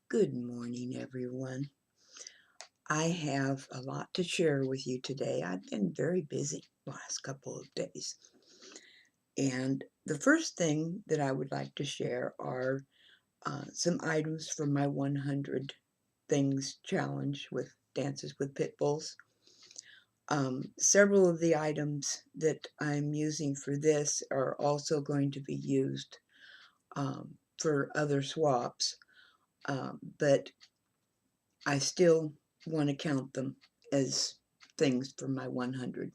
Good morning, everyone. I have a lot to share with you today. I've been very busy the last couple of days. And the first thing that I would like to share are some items from my 100 Things Challenge with Dances with Pit Bulls. Several of the items that I'm using for this are also going to be used for other swaps, but I still want to count them as things for my 100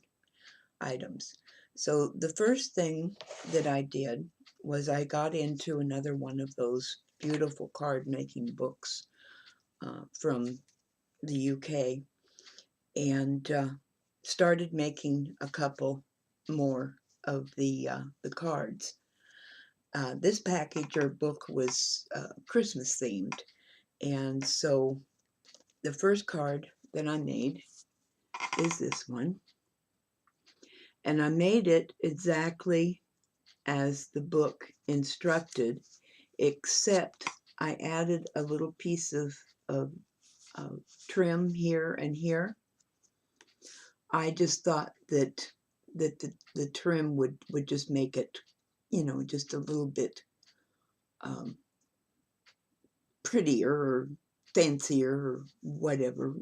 items. So the first thing that I did was I got into another one of those beautiful card making books from the UK and started making a couple more of the cards. This package or book was Christmas themed, and so the first card that I made is this one. And I made it exactly as the book instructed, except I added a little piece of trim here and here. I just thought that the trim would just make it, just a little bit um, prettier or fancier or whatever,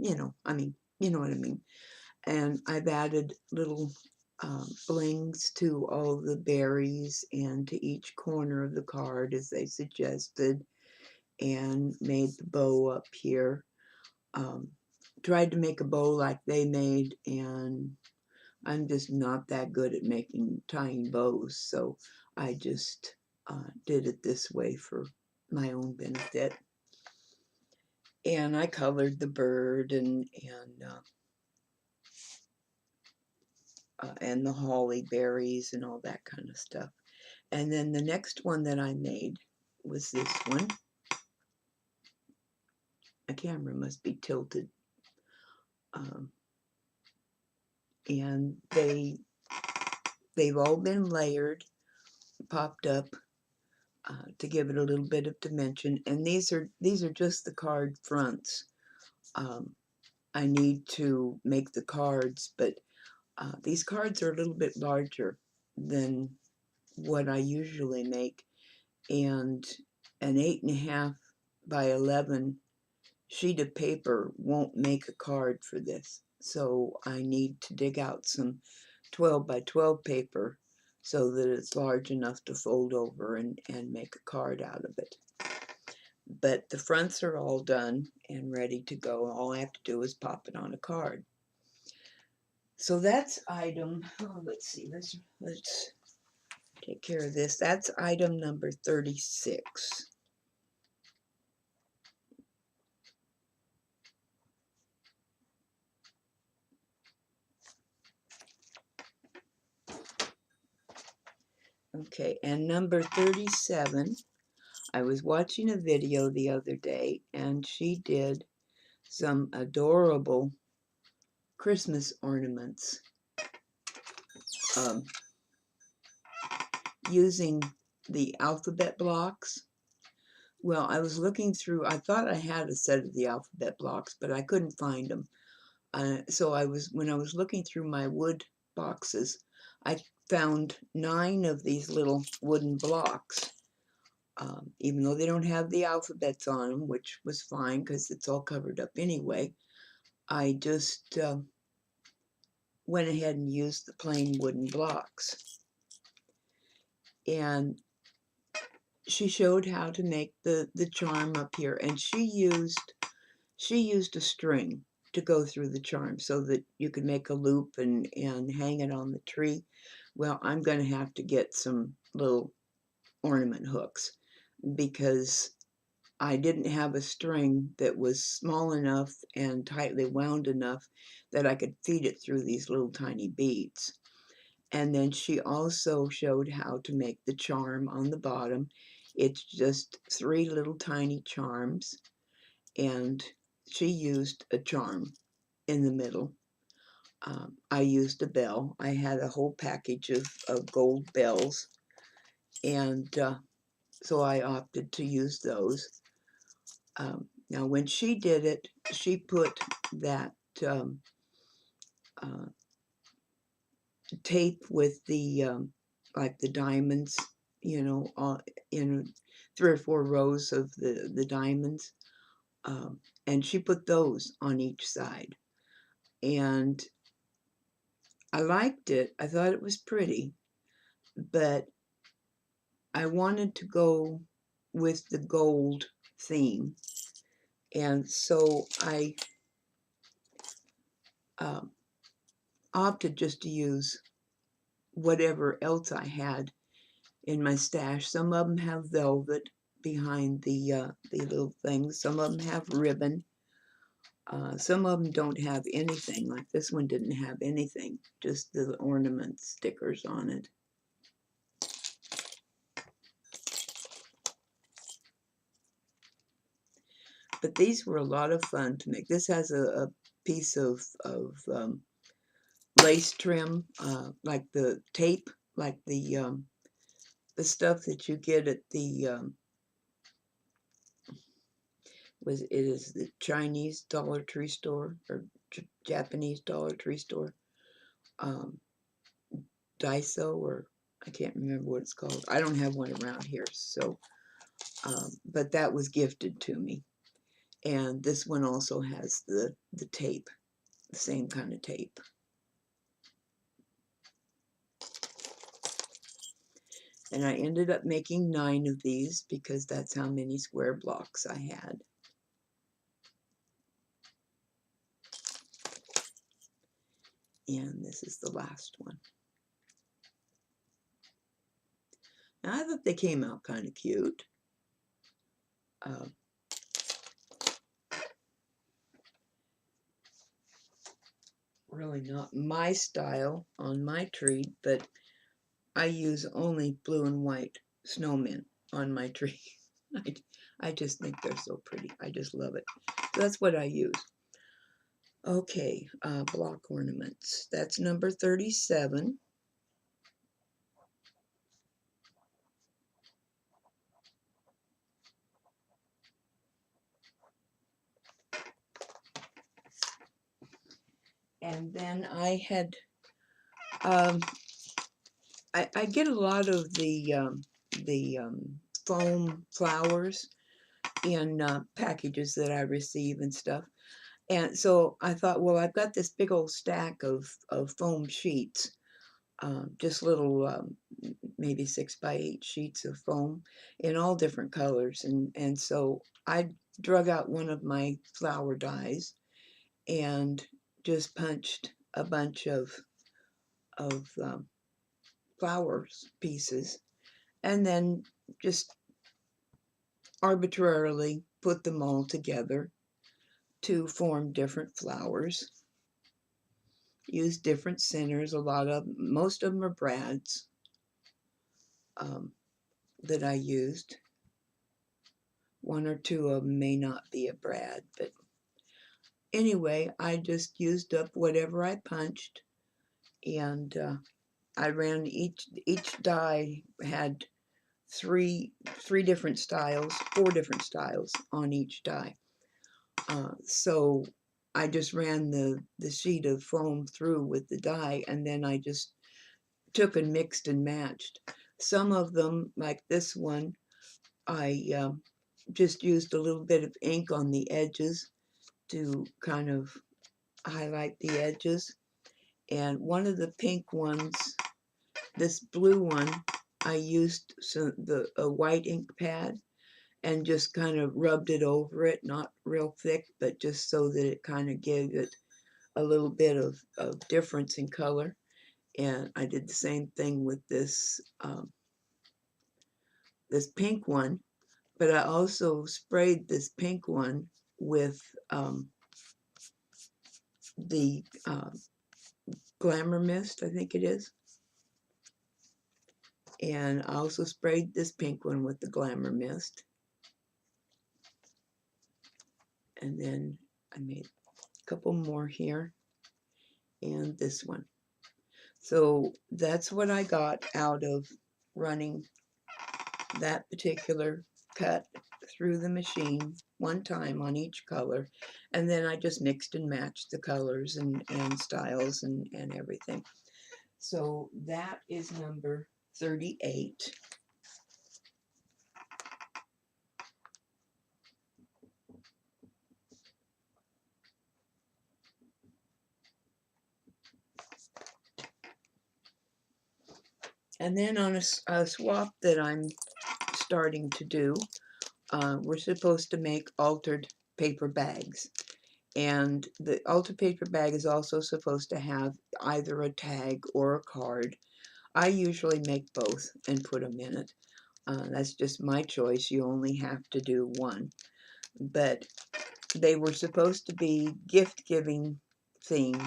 I mean, you know what I mean. And I've added little blings to all the berries and to each corner of the card as they suggested, and made the bow up here. Um, Tried to make a bow like they made, and I'm just not that good at making tying bows, so I just did it this way for my own benefit. And I colored the bird and the holly berries and all that kind of stuff. And then the next one that I made was this one. The camera must be tilted. Um, and they've all been layered, popped up to give it a little bit of dimension. And these are just the card fronts. Um, I need to make the cards, but these cards are a little bit larger than what I usually make, and an 8.5 by 11 sheet of paper won't make a card for this. So I need to dig out some 12 by 12 paper so that it's large enough to fold over and make a card out of it. But the fronts are all done and ready to go. All I have to do is pop it on a card. So that's item, let's see, let's take care of this. That's item number 36. Okay, and number 37, I was watching a video the other day, and she did some adorable Christmas ornaments um, using the alphabet blocks. Well, I was looking through, I thought I had a set of the alphabet blocks, but I couldn't find them. So when I was looking through my wood boxes, I found 9 of these little wooden blocks. Even though they don't have the alphabets on them, which was fine because it's all covered up anyway, I just went ahead and used the plain wooden blocks. And she showed how to make the charm up here, and she used a string to go through the charm so that you could make a loop and hang it on the tree. Well, I'm going to have to get some little ornament hooks because I didn't have a string that was small enough and tightly wound enough that I could feed it through these little tiny beads. And then she also showed how to make the charm on the bottom. It's just 3 little tiny charms, and she used a charm in the middle. I used a bell. I had a whole package of gold bells, and so I opted to use those. Now, when she did it, she put that uh, tape with the like the diamonds, you know, in 3 or 4 rows of the diamonds, and she put those on each side, and I liked it. I thought it was pretty, but I wanted to go with the gold theme, and so I um, opted just to use whatever else I had in my stash. Some of them have velvet behind the little things. Some of them have ribbon. Some of them don't have anything. Like this one didn't have anything, just the ornament stickers on it. But these were a lot of fun to make. This has a piece of lace trim, like the tape, like the stuff that you get at the it is the Chinese Dollar Tree store or Japanese Dollar Tree store, um, Daiso, or I can't remember what it's called. I don't have one around here, so but that was gifted to me. And this one also has the tape, the same kind of tape. And I ended up making 9 of these because that's how many square blocks I had. And this is the last one. Now, I thought they came out kind of cute. Really not my style on my tree, but I use only blue and white snowmen on my tree. I just think they're so pretty. I just love it. So that's what I use. Okay, block ornaments. That's number 37. And then I had, I get a lot of the foam flowers in packages that I receive and stuff. And so I thought, well, I've got this big old stack of foam sheets, just little, maybe 6 by 8 sheets of foam in all different colors. And so I drug out one of my flower dies and just punched a bunch of flowers pieces, and then just arbitrarily put them all together to form different flowers. Use different centers. Most of them are brads that I used. 1 or 2 of them may not be a brad, but anyway, I just used up whatever I punched, and I ran each die had three different styles, 4 different styles on each die. So I just ran the sheet of foam through with the die, and then I just took and mixed and matched. Some of them, like this one, I just used a little bit of ink on the edges to kind of highlight the edges. And one of the pink ones, this blue one, I used a white ink pad and just kind of rubbed it over it, not real thick, but just so that it kind of gave it a little bit of difference in color. And I did the same thing with this this pink one, but I also sprayed this pink one with the Glamour Mist, I think it is. And I also sprayed this pink one with the Glamour Mist. And then I made a couple more here and this one. So that's what I got out of running that particular cut through the machine one time on each color, and then I just mixed and matched the colors and styles and everything. So that is number 38. And then on a swap that I'm starting to do, we're supposed to make altered paper bags. And the altered paper bag is also supposed to have either a tag or a card. I usually make both and put them in it. That's just my choice. You only have to do one. But they were supposed to be gift-giving theme.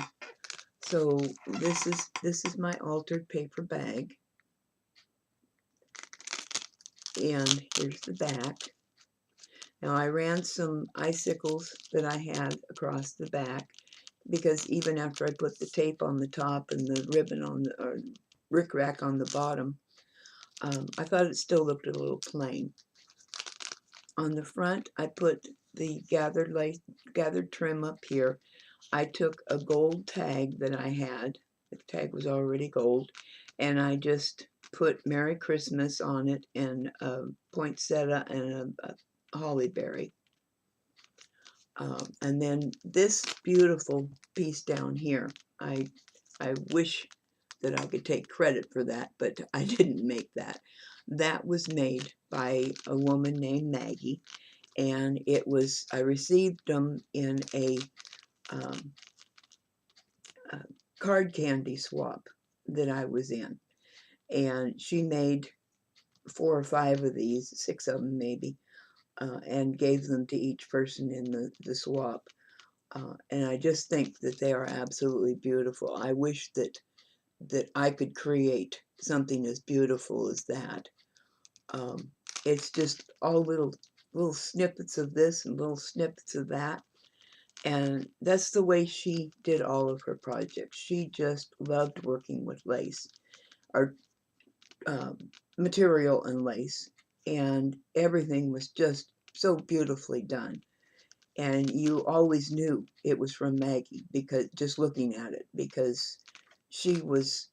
So this is my altered paper bag. And here's the back. Now I ran some icicles that I had across the back, because even after I put the tape on the top and the ribbon on the, or rickrack on the bottom, I thought it still looked a little plain. On the front, I put the gathered trim up here. I took a gold tag that I had. The tag was already gold, and I just put Merry Christmas on it and a poinsettia and a holly berry. And then this beautiful piece down here, I wish that I could take credit for that, but I didn't make that. That was made by a woman named Maggie, and it was, I received them in a card candy swap that I was in, and she made 4 or 5 of these, 6 of them maybe, and gave them to each person in the swap. And I just think that they are absolutely beautiful. I wish that I could create something as beautiful as that. It's just all little snippets of this and little snippets of that. And that's the way she did all of her projects. She just loved working with lace, or material and lace, and everything was just so beautifully done. And you always knew it was from Maggie, because just looking at it, because she was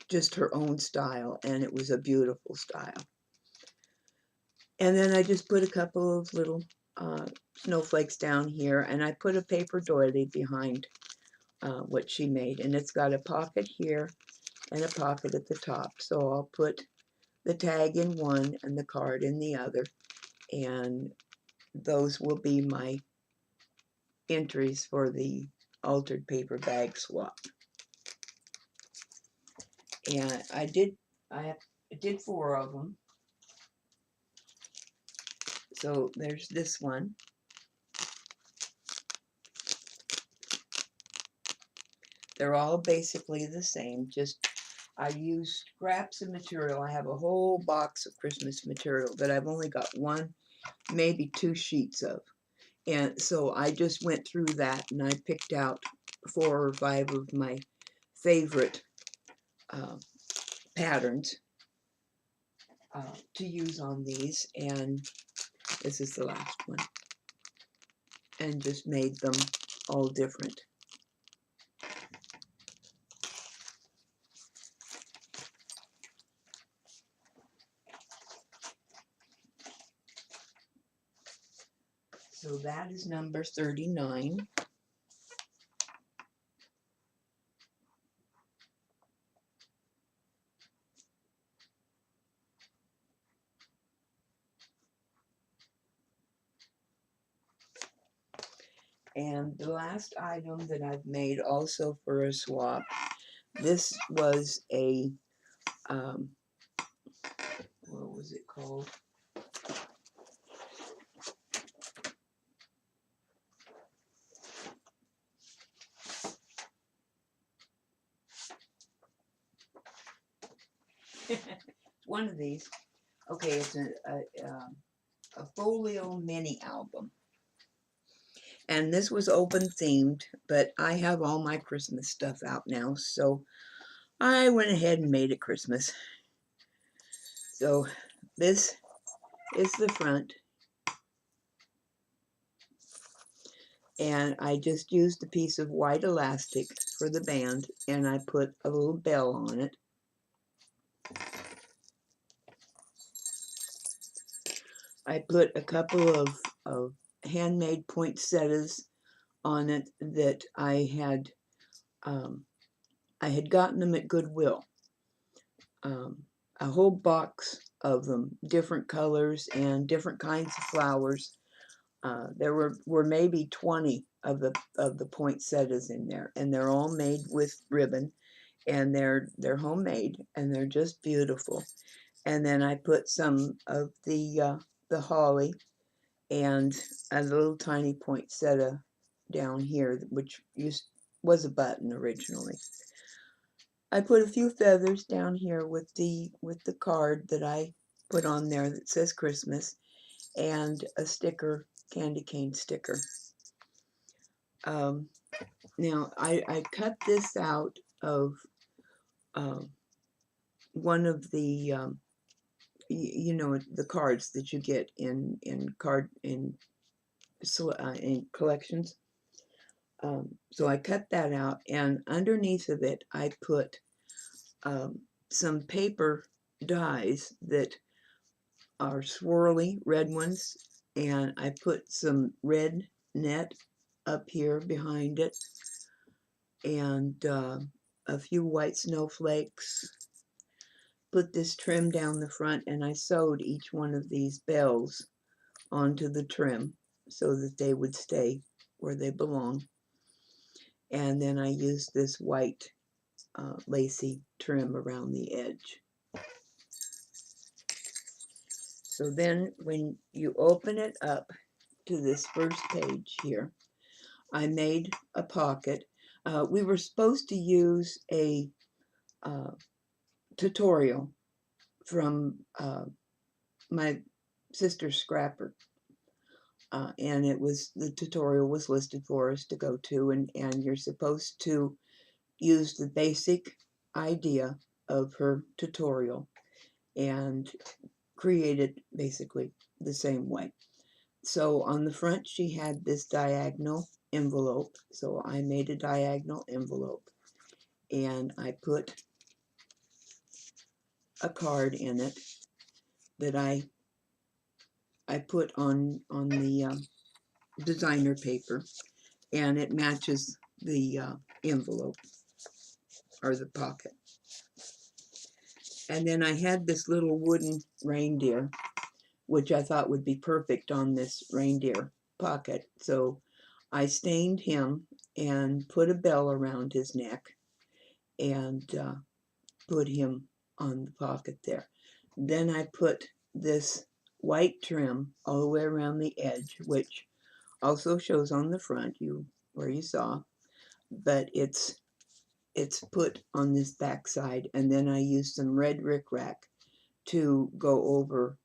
just her own style, and it was a beautiful style. And then I just put a couple of little snowflakes down here, and I put a paper doily behind what she made, and it's got a pocket here and a pocket at the top. So I'll put the tag in one and the card in the other, and those will be my entries for the altered paper bag swap. And I did 4 of them. So there's this one. They're all basically the same, just I used scraps of material. I have a whole box of Christmas material that I've only got 1, maybe 2 sheets of. And so I just went through that and I picked out 4 or 5 of my favorite patterns to use on these, and this is the last one, and just made them all different. So that is number 39. And the last item that I've made also for a swap, this was a, what was it called? One of these. Okay, it's a folio mini album. And this was open themed, but I have all my Christmas stuff out now, so I went ahead and made it Christmas. So this is the front, And I just used a piece of white elastic for the band, and I put a little bell on it. I put a couple of handmade poinsettias on it that I had gotten them at Goodwill. A whole box of them, different colors and different kinds of flowers. There were maybe 20 of the poinsettias in there, and they're all made with ribbon, and they're homemade, and they're just beautiful. And then I put some of the holly and a little tiny poinsettia down here, which was a button originally. I put a few feathers down here with the card that I put on there that says Christmas, and a sticker, candy cane sticker. Now I cut this out of one of the you know, the cards that you get in collections. So I cut that out, and underneath of it I put some paper dies that are swirly red ones, and I put some red net up here behind it, and a few white snowflakes. Put this trim down the front, and I sewed each one of these bells onto the trim so that they would stay where they belong. And then I used this white lacy trim around the edge. So then when you open it up to this first page here, I made a pocket. We were supposed to use a tutorial from my sister's scrapper. And the tutorial was listed for us to go to, and you're supposed to use the basic idea of her tutorial and create it basically the same way. So on the front she had this diagonal envelope, so I made a diagonal envelope, and I put a card in it that I put on the designer paper, and it matches the envelope or the pocket. And then I had this little wooden reindeer, which I thought would be perfect on this reindeer pocket. So I stained him and put a bell around his neck, and put him on the pocket there. Then I put this white trim all the way around the edge, which also shows on the front, where you saw, but it's put on this back side, and then I used some red rickrack to go over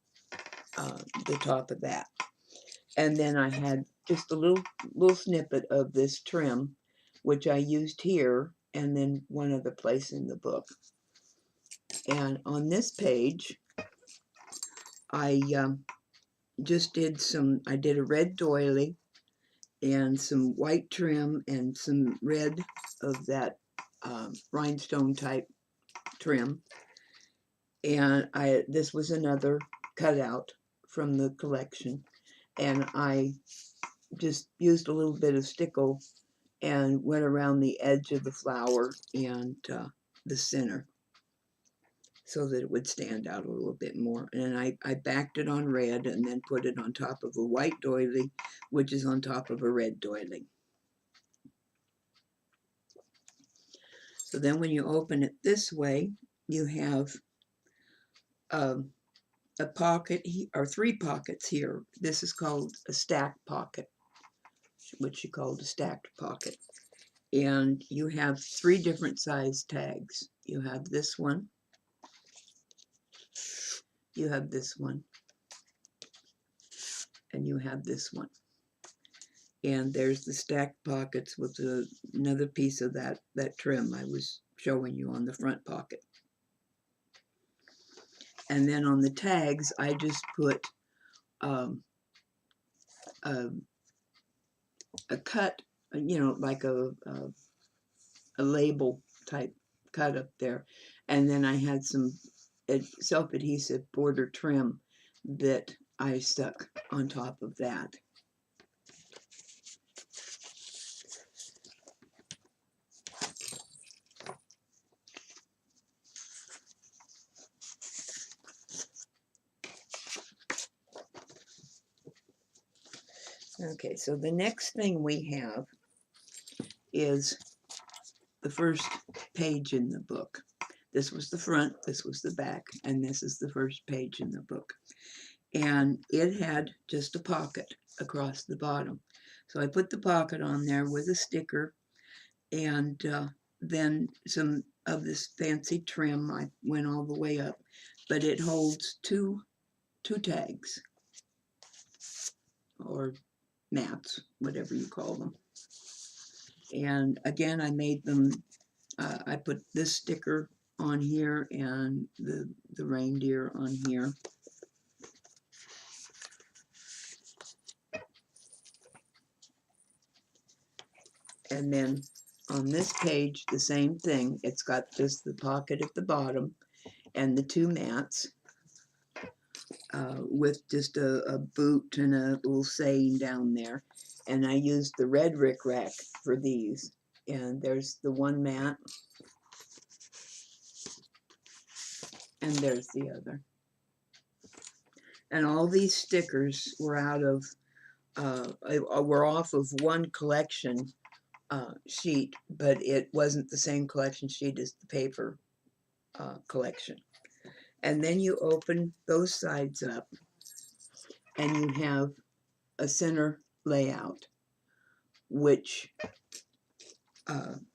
the top of that. And then I had just a little snippet of this trim, which I used here and then one other place in the book. And on this page, I just I did a red doily and some white trim and some red of that rhinestone type trim. And this was another cutout from the collection. And I just used a little bit of stickle and went around the edge of the flower and the center so that it would stand out a little bit more. And I backed it on red and then put it on top of a white doily, which is on top of a red doily. So then when you open it this way, you have a pocket, or 3 pockets here. This is called a stacked pocket, which she called a stacked pocket. And you have 3 different size tags. You have this one, you have this one, and you have this one. And there's the stacked pockets with another piece of that trim I was showing you on the front pocket. And then on the tags, I just put a cut, you know, like a label type cut up there. And then I had some self-adhesive border trim that I stuck on top of that. Okay, so the next thing we have is the first page in the book. This was the front, this was the back, and this is the first page in the book. And it had just a pocket across the bottom. So I put the pocket on there with a sticker, and then some of this fancy trim. I went all the way up, but it holds two tags, or mats, whatever you call them. And again, I made them, I put this sticker on here and the reindeer on here. And then on this page, the same thing. It's got just the pocket at the bottom and the two mats with just a boot and a little saying down there. And I used the red rickrack for these. And there's the one mat. And there's the other. And all these stickers were out of, were off of one collection sheet, but it wasn't the same collection sheet as the paper collection. And then you open those sides up and you have a center layout, which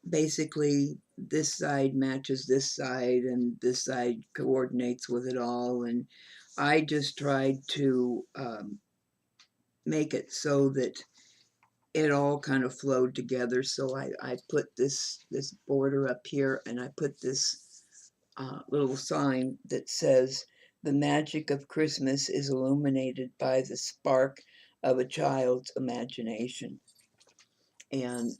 basically this side matches this side and this side coordinates with it all. And I just tried to make it so that it all kind of flowed together. So I put this border up here, and I put this little sign that says, "The magic of Christmas is illuminated by the spark of a child's imagination." And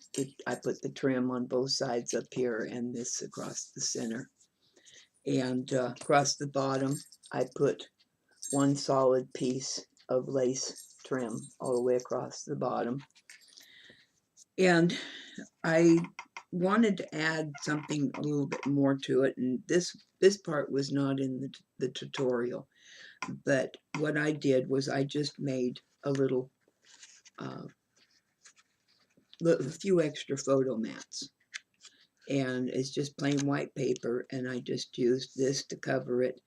I put the trim on both sides up here and this across the center. And across the bottom, I put one solid piece of lace trim all the way across the bottom. And I wanted to add something a little bit more to it, and this part was not in the tutorial, but what I did was I just made a little a few extra photo mats, and it's just plain white paper, and I just used this to cover it,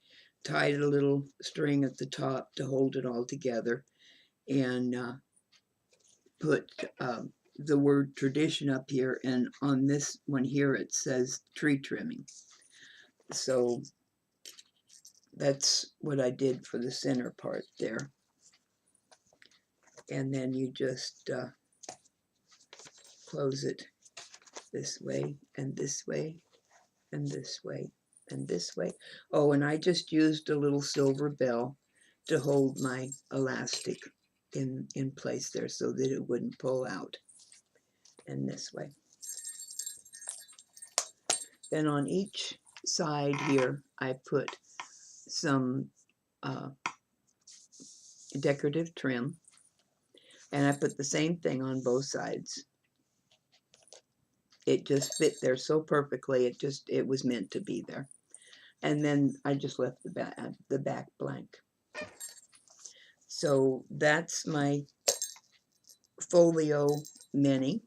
tied a little string at the top to hold it all together, and put the word tradition up here, and on this one here it says tree trimming. So that's what I did for the center part there. And then you just close it this way and this way and this way and this way. Oh, and I just used a little silver bell to hold my elastic in place there so that it wouldn't pull out. And this way. Then on each side here, I put some decorative trim, and I put the same thing on both sides. It just fit there so perfectly. It was meant to be there. And then I just left the back blank. So that's my folio mini,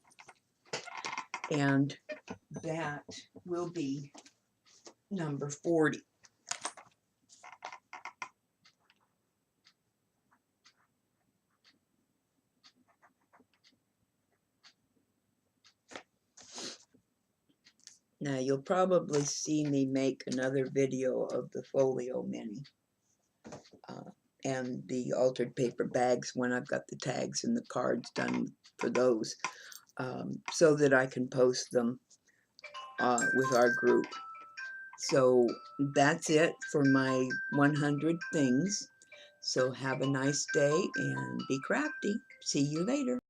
and that will be number 40. Now you'll probably see me make another video of the folio mini and the altered paper bags when I've got the tags and the cards done for those, so that I can post them with our group. So that's it for my 100 things. So have a nice day and be crafty. See you later.